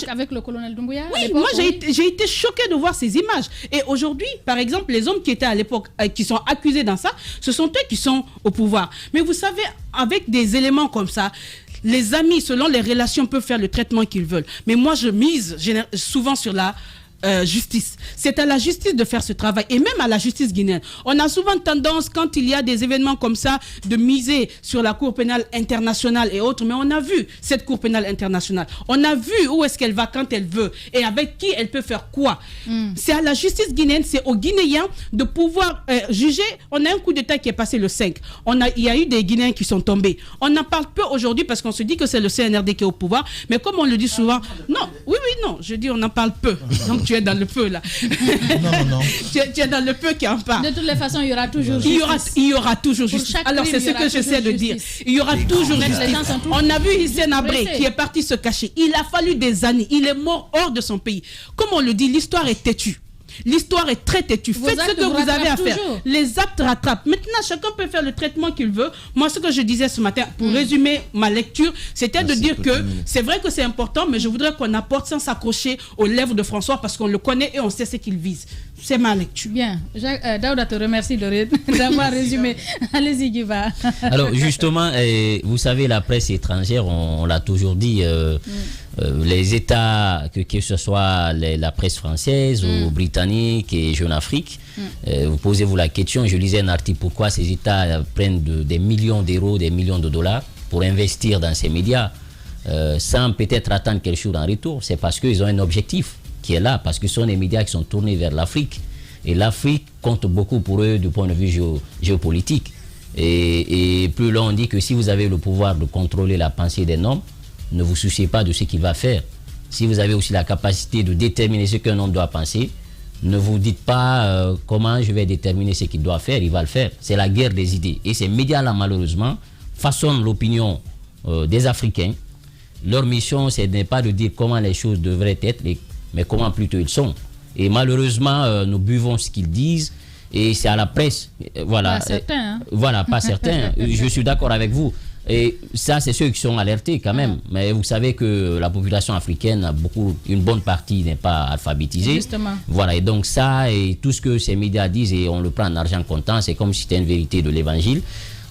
avec le colonel Doumbouya. Oui, moi, j'ai été choquée de voir ces images. Et aujourd'hui, par exemple, les hommes qui étaient à l'époque, qui sont accusés dans ça, ce sont eux qui sont au pouvoir. Mais vous savez, avec des éléments comme ça, les amis, selon les relations, peuvent faire le traitement qu'ils veulent. Mais moi, je mise souvent sur la justice. C'est à la justice de faire ce travail, et même à la justice guinéenne. On a souvent tendance, quand il y a des événements comme ça, de miser sur la Cour pénale internationale et autres, mais on a vu cette Cour pénale internationale. On a vu où est-ce qu'elle va quand elle veut et avec qui elle peut faire quoi. C'est à la justice guinéenne, c'est aux Guinéens de pouvoir juger. On a un coup d'État qui est passé le 5. Il y a eu des Guinéens qui sont tombés. On en parle peu aujourd'hui parce qu'on se dit que c'est le CNRD qui est au pouvoir, mais comme on le dit souvent, non, je dis on en parle peu. Donc tu es dans le peu là. Non. Tu es dans le peu qui en parle. De toutes les façons, il y aura toujours justice. Il y aura toujours justice. Alors c'est ce que j'essaie de dire. Il y aura toujours justice. On a vu Hissène Habré qui est parti se cacher. Il a fallu des années. Il est mort hors de son pays. Comme on le dit, l'histoire est têtue. L'histoire est très têtue. Faites ce que vous avez à faire. Les actes rattrapent. Maintenant, chacun peut faire le traitement qu'il veut. Moi, ce que je disais ce matin, pour résumer ma lecture, c'était de dire que c'est vrai que c'est important, mais je voudrais qu'on apporte sans s'accrocher aux lèvres de François parce qu'on le connaît et on sait ce qu'il vise. C'est ma lecture. Bien. Daouda te remercie d'avoir résumé. Allez-y, Guiva. Alors, justement, vous savez, la presse étrangère, on l'a toujours dit, les États, que ce soit la presse française ou britannique et Jeune Afrique, vous posez-vous la question, je lisais un article, pourquoi ces États prennent des millions d'euros, des millions de dollars pour investir dans ces médias sans peut-être attendre quelque chose en retour. C'est parce qu'ils ont un objectif qui est là, parce que ce sont des médias qui sont tournés vers l'Afrique. Et l'Afrique compte beaucoup pour eux du point de vue géopolitique. Et plus là, on dit que si vous avez le pouvoir de contrôler la pensée d'un homme, ne vous souciez pas de ce qu'il va faire. Si vous avez aussi la capacité de déterminer ce qu'un homme doit penser, ne vous dites pas comment je vais déterminer ce qu'il doit faire, il va le faire. C'est la guerre des idées. Et ces médias-là, malheureusement, façonnent l'opinion des Africains. Leur mission, ce n'est pas de dire comment les choses devraient être, mais comment plutôt ils sont. Et malheureusement, nous buvons ce qu'ils disent Et c'est à la presse. Voilà. Pas certain. Hein. Voilà, pas certain. Je suis d'accord avec vous. Et ça, c'est ceux qui sont alertés quand même. Mais vous savez que la population africaine, une bonne partie n'est pas alphabétisée. Justement. Voilà, et donc ça, et tout ce que ces médias disent, et on le prend en argent comptant, c'est comme si c'était une vérité de l'évangile,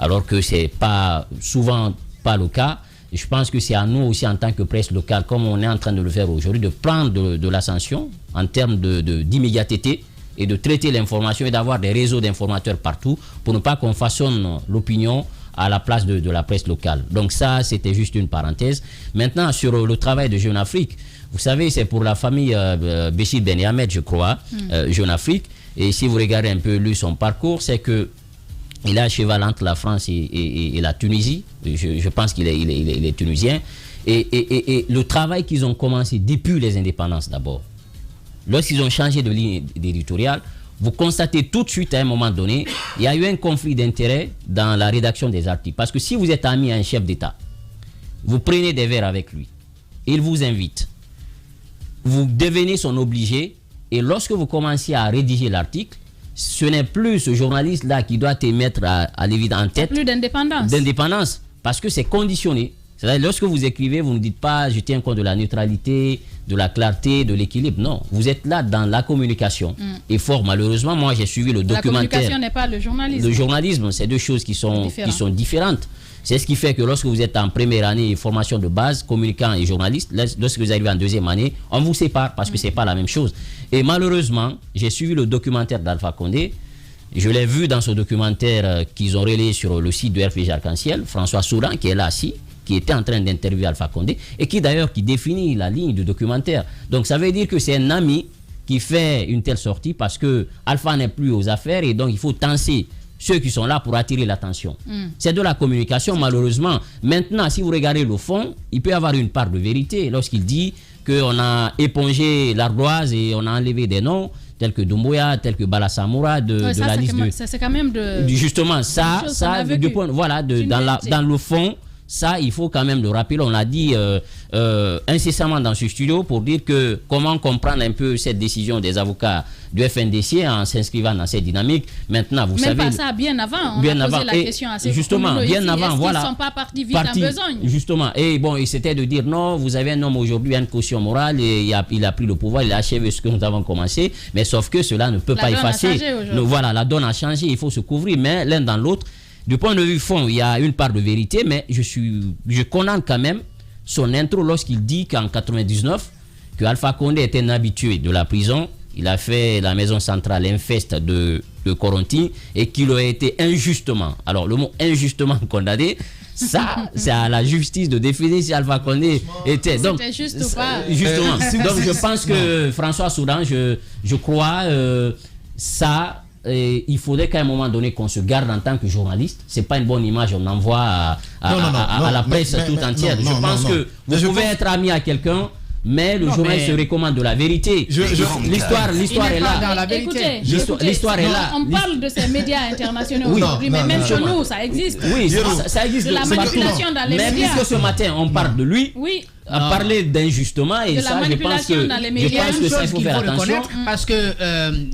alors que c'est pas souvent pas le cas. Et je pense que c'est à nous aussi, en tant que presse locale, comme on est en train de le faire aujourd'hui, de prendre de l'ascension en termes d'immédiateté et de traiter l'information et d'avoir des réseaux d'informateurs partout pour ne pas qu'on façonne l'opinion à la place de la presse locale. Donc ça, c'était juste une parenthèse. Maintenant, sur le travail de Jeune Afrique, vous savez, c'est pour la famille Béchir Ben Ahmed, je crois, Jeune Afrique. Et si vous regardez un peu lui, son parcours, c'est que il est à cheval entre la France et la Tunisie. Je pense qu'il est tunisien. Et le travail qu'ils ont commencé depuis les indépendances d'abord, lorsqu'ils ont changé de ligne éditoriale, vous constatez tout de suite à un moment donné, il y a eu un conflit d'intérêts dans la rédaction des articles. Parce que si vous êtes ami à un chef d'État, vous prenez des verres avec lui, il vous invite, vous devenez son obligé, et lorsque vous commencez à rédiger l'article, ce n'est plus ce journaliste-là qui doit te mettre à l'évidence en tête. Plus d'indépendance. D'indépendance, parce que c'est conditionné. C'est-à-dire, lorsque vous écrivez, vous ne dites pas je tiens compte de la neutralité, de la clarté, de l'équilibre. Non, vous êtes là dans la communication. Et fort malheureusement, moi j'ai suivi le documentaire. La communication n'est pas le journalisme. Le journalisme, c'est deux choses qui sont différentes. C'est ce qui fait que lorsque vous êtes en première année, formation de base, communicant et journaliste, lorsque vous arrivez en deuxième année, on vous sépare parce que c'est pas la même chose. Et malheureusement, j'ai suivi le documentaire d'Alpha Condé. Je l'ai vu dans ce documentaire qu'ils ont relayé sur le site de RPG Arc-en-Ciel, François Souran, qui est là assis, qui était en train d'interviewer Alpha Condé, et qui d'ailleurs qui définit la ligne du documentaire. Donc ça veut dire que c'est un ami qui fait une telle sortie parce que Alpha n'est plus aux affaires et donc il faut tenser ceux qui sont là pour attirer l'attention. C'est de la communication malheureusement. Maintenant, si vous regardez le fond, il peut y avoir une part de vérité lorsqu'il dit qu'on a épongé l'ardoise et on a enlevé des noms tels que Doumbouya, tels que Bala Samoura de la liste de... C'est quand même de... Justement, ça dans le fond, ça, il faut quand même le rappeler. On l'a dit incessamment dans ce studio pour dire que comment comprendre un peu cette décision des avocats du FNDC en s'inscrivant dans cette dynamique. Maintenant, vous savez... Même pas ça, bien avant. On a posé la question à ces justement, bien avant, voilà. Ils ne sont pas partis vite en besogne. Justement. Et bon, c'était de dire non, vous avez un homme aujourd'hui, une caution morale, et il a pris le pouvoir, il a achevé ce que nous avons commencé. Mais sauf que cela ne peut pas effacer. Voilà, la donne a changé, il faut se couvrir. Mais l'un dans l'autre, du point de vue fond, il y a une part de vérité, mais je condamne quand même son intro lorsqu'il dit qu'en 99, que Alpha Condé était un habitué de la prison, il a fait la maison centrale infeste de Corontin et qu'il a été injustement, alors le mot injustement condamné, ça, c'est à la justice de définir si Alpha Condé était. Donc, c'était juste ou pas. Justement. Donc je pense que François Soudan, je crois, ça... Et il faudrait qu'à un moment donné qu'on se garde en tant que journaliste. C'est pas une bonne image, on envoie à la presse tout entière. Je pense que vous pouvez être ami à quelqu'un, mais le journaliste se recommande de la vérité. L'histoire est là. Écoutez, l'histoire est là. On parle de ces médias internationaux aujourd'hui, mais même chez nous, ça existe. Oui, ça existe. De la manipulation dans les médias. Mais puisque ce matin, on parle de lui. Oui. À parler d'injustement et ça, je pense que ça, il faut faire attention. Parce que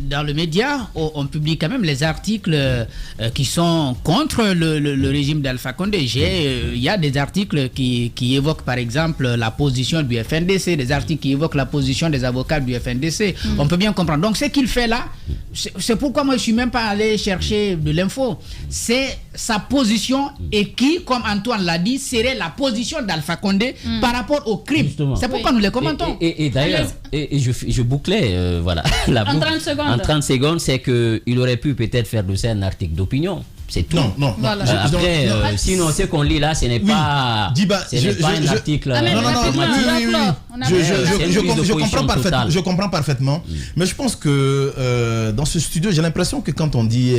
dans le média, on publie quand même les articles qui sont contre le régime d'Alpha Condé. Il y a des articles qui évoquent par exemple la position du FNDC, des articles qui évoquent la position des avocats du FNDC. On peut bien comprendre. Donc ce qu'il fait là, c'est pourquoi moi je suis même pas allé chercher de l'info. C'est sa position et qui, comme Antoine l'a dit, serait la position d'Alpha Condé par rapport au crime. C'est pourquoi nous les commentons. Et d'ailleurs, je bouclais voilà, la boucle. 30 secondes. En 30 secondes, c'est qu'il aurait pu peut-être faire de ça un article d'opinion. C'est tout. Non. Voilà. Après, sinon, ce qu'on lit là, ce n'est pas, un article. Je comprends parfaitement. Mais je pense que dans ce studio, j'ai l'impression que quand on dit,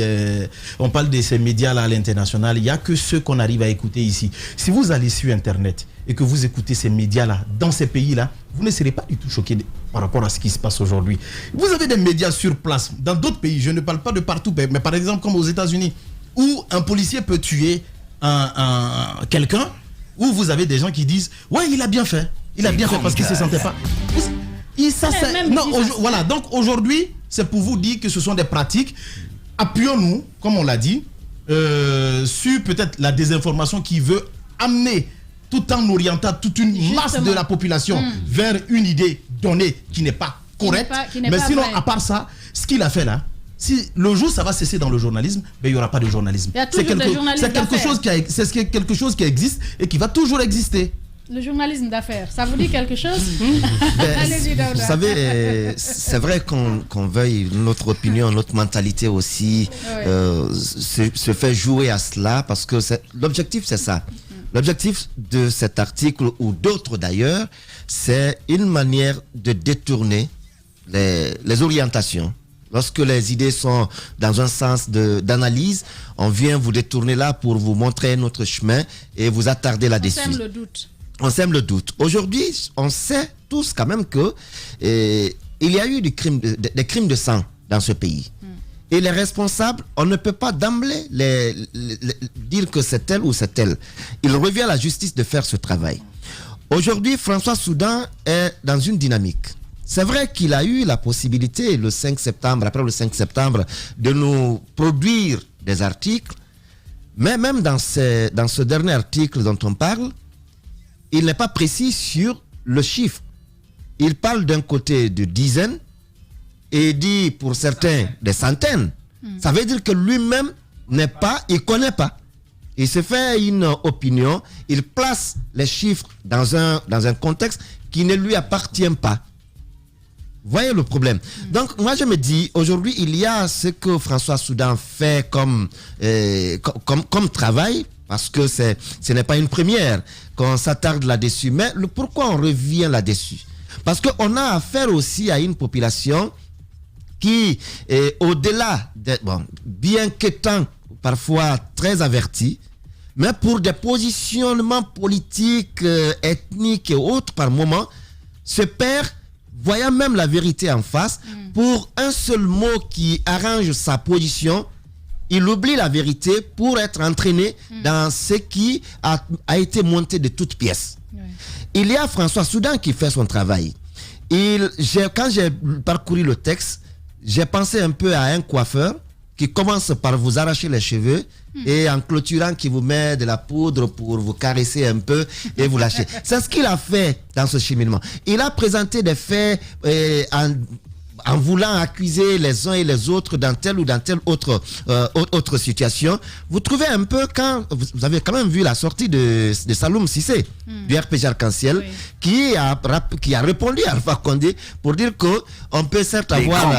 on parle de ces médias là à l'international, il n'y a que ceux qu'on arrive à écouter ici. Si vous allez sur Internet et que vous écoutez ces médias là dans ces pays là, vous ne serez pas du tout choqué par rapport à ce qui se passe aujourd'hui. Vous avez des médias sur place dans d'autres pays. Je ne parle pas de partout, mais par exemple comme aux États-Unis, où un policier peut tuer quelqu'un, où vous avez des gens qui disent ouais, il a bien fait parce qu'il ne se sentait pas. Voilà, donc aujourd'hui, c'est pour vous dire que ce sont des pratiques. appuyons-nous, comme on l'a dit, sur peut-être la désinformation qui veut amener, tout en orientant toute une masse de la population vers une idée donnée qui n'est pas correcte. Mais sinon, à part ça, ce qu'il a fait là, si le jour ça va cesser dans le journalisme, ben, il n'y aura pas de journalisme. C'est quelque chose qui existe et qui va toujours exister. Le journalisme d'affaires, ça vous dit quelque chose? Allez-y, Daouda. Vous savez, c'est vrai qu'on veuille notre opinion, notre mentalité aussi se fait jouer à cela, parce que l'objectif c'est ça. L'objectif de cet article, ou d'autres d'ailleurs, c'est une manière de détourner les orientations. Lorsque les idées sont dans un sens d'analyse, on vient vous détourner là pour vous montrer notre chemin et vous attarder là-dessus. On sème le doute. On sème le doute. Aujourd'hui, on sait tous quand même que il y a eu des crimes de sang dans ce pays. Et les responsables, on ne peut pas d'emblée dire que c'est tel ou c'est tel. Il revient à la justice de faire ce travail. Aujourd'hui, François Soudan est dans une dynamique. C'est vrai qu'il a eu la possibilité, le 5 septembre, après le 5 septembre, de nous produire des articles. Mais même dans ce dernier article dont on parle, il n'est pas précis sur le chiffre. Il parle d'un côté de dizaines et dit pour certains des centaines. Ça veut dire que lui-même il connaît pas. Il se fait une opinion, il place les chiffres dans un contexte qui ne lui appartient pas. Voyez le problème. Donc moi je me dis, aujourd'hui il y a ce que François Soudan fait comme travail, parce que ce n'est pas une première qu'on s'attarde là-dessus. Mais pourquoi on revient là-dessus? Parce qu'on a affaire aussi à une population qui, au-delà, bien qu'étant parfois très avertie, mais pour des positionnements politiques, ethniques et autres par moment, se perd, voyant même la vérité en face, pour un seul mot qui arrange sa position, il oublie la vérité pour être entraîné dans ce qui a été monté de toutes pièces. Il y a François Soudan qui fait son travail. Quand j'ai parcouru le texte, j'ai pensé un peu à un coiffeur qui commence par vous arracher les cheveux et en clôturant qui vous met de la poudre pour vous caresser un peu et vous lâcher. C'est ce qu'il a fait dans ce cheminement. Il a présenté des faits en voulant accuser les uns et les autres dans telle ou dans telle autre situation. Vous trouvez un peu, quand vous avez quand même vu la sortie de Saloum Cissé du RPG Arc-en-Ciel, qui a répondu à Alpha Condé pour dire que on peut certes avoir,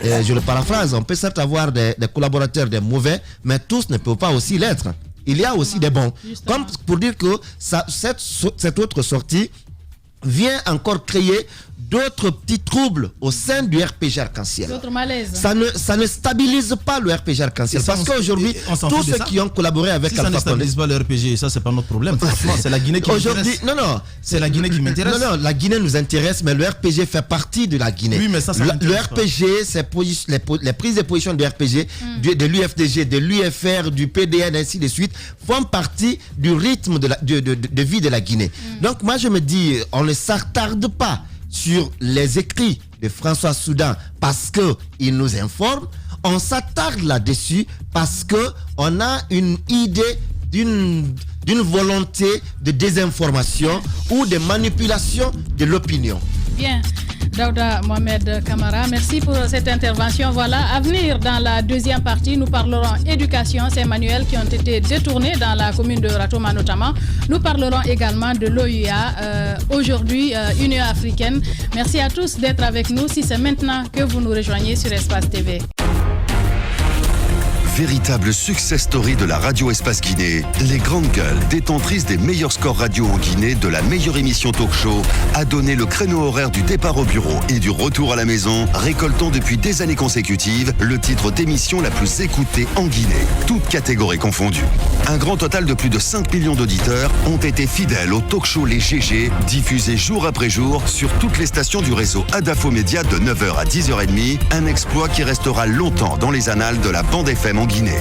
je le paraphrase, on peut certes avoir des collaborateurs des mauvais, mais tous ne peuvent pas aussi l'être. Il y a aussi des bons. Comme pour dire que cette autre sortie vient encore créer d'autres petits troubles au sein du RPG Arc-en-Ciel. D'autres malaises. Ça ne stabilise pas le RPG Arc-en-Ciel. Parce qu'aujourd'hui, tous ceux qui ont collaboré avec Alpha Condé... Si ça ne stabilise pas le RPG, ça c'est pas notre problème. Franchement, c'est la Guinée qui m'intéresse. Non. C'est la Guinée qui m'intéresse. Non, la Guinée nous intéresse, mais le RPG fait partie de la Guinée. Oui, mais ça le RPG, les prises de position du RPG, de l'UFDG, de l'UFR, du PDN, ainsi de suite, font partie du rythme de vie de la Guinée. Donc moi je me dis, on ne s'attarde pas sur les écrits de François Soudan parce qu'il nous informe, on s'attarde là-dessus parce qu'on a une idée d'une volonté de désinformation ou de manipulation de l'opinion. Bien. Daouda Mohamed Kamara, merci pour cette intervention. Voilà, à venir dans la deuxième partie, nous parlerons éducation, ces manuels qui ont été détournés dans la commune de Ratoma notamment. Nous parlerons également de l'OUA, aujourd'hui Union africaine. Merci à tous d'être avec nous. Si c'est maintenant que vous nous rejoignez sur Espace TV. Véritable success story de la radio Espace Guinée, les grandes gueules, détentrices des meilleurs scores radio en Guinée, de la meilleure émission talk show, a donné le créneau horaire du départ au bureau et du retour à la maison, récoltant depuis des années consécutives le titre d'émission la plus écoutée en Guinée, toutes catégories confondues. Un grand total de plus de 5 millions d'auditeurs ont été fidèles au talk show Les GG, diffusé jour après jour sur toutes les stations du réseau Adafo Média de 9h à 10h30, un exploit qui restera longtemps dans les annales de la bande FM en Guinée.